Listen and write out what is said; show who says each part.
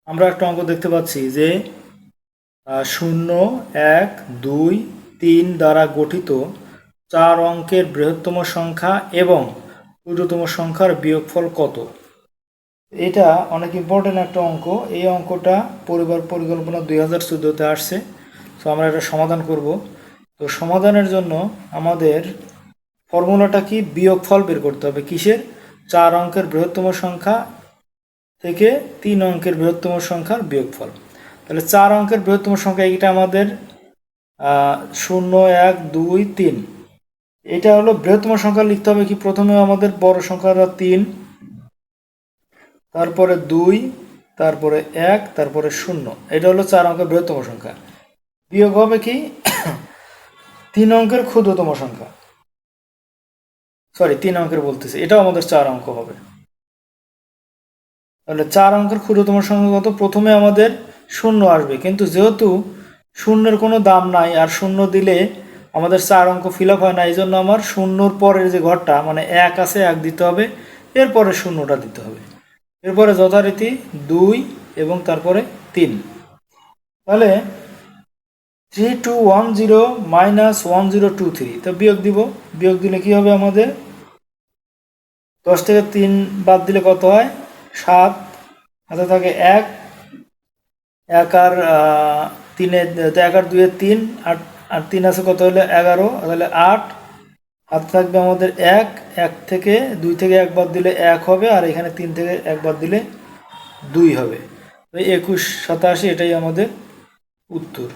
Speaker 1: আমরা একটা অঙ্ক দেখতে পাচ্ছি যে 0, 1, 2, 3 দ্বারা গঠিত 4 অঙ্কের বৃহত্তম সংখ্যা এবং ক্ষুদ্রতম সংখ্যার বিয়োগফল কত। এটা অনেক ইম্পর্টেন্ট একটা অঙ্ক। এই অঙ্কটা পরিবার পরিকল্পনা 2014-তে আসছে। তো আমরা এটা সমাধান করব। তো সমাধানের জন্য আমাদের ফর্মুলাটা কি, বিয়োগফল বের করতে হবে। কিসের? 4 অঙ্কের বৃহত্তম সংখ্যা থেকে 3 অঙ্কের বৃহত্তম সংখ্যার বিয়োগফল। তাহলে 4 অঙ্কের বৃহত্তম সংখ্যা এটা আমাদের 0, 1, 2, 3। এটা হলো বৃহত্তম সংখ্যা। লিখতে হবে কি, প্রথমে আমাদের বড় সংখ্যাটা 3, তারপরে 2, তারপরে 1, তারপরে 0। এটা হলো 4 অঙ্কের বৃহত্তম সংখ্যা। বিয়োগ হবে কি 3 অঙ্কের ক্ষুদ্রতম সংখ্যা, 3 অঙ্কের বলতেছি, এটাও আমাদের 4 অঙ্ক হবে। তাহলে 4 অঙ্কের ক্ষুদ্রতম সংখ্যা কত? প্রথমে আমাদের 0 আসবে, কিন্তু যেহেতু শূন্যের কোনো দাম নাই আর 0 দিলে আমাদের 4 অঙ্ক ফিল আপ হয় না, এই জন্য আমার 0-র পরের যে ঘরটা মানে 1 আছে, 1 দিতে হবে, এরপরে 0টা দিতে হবে, এরপরে যথারীতি 2 এবং তারপরে 3। তাহলে 3210 মাইনাস 1023, তো বিয়োগ দিব। বিয়োগ দিলে কি হবে আমাদের? 10 থেকে 3 বাদ দিলে কত হয়? 7, হাতে থাকে 1, 1 আর 3, 1 আর 2 3, আর 3 আছে কত হলে 11, তাহলে 8, হাতে থাকবে আমাদের 1, 1 থেকে 2 থেকে 1 বাদ দিলে 1 হবে, আর এখানে 3 থেকে 1 বাদ দিলে 2 হবে। 21, 87, এটাই আমাদের উত্তর।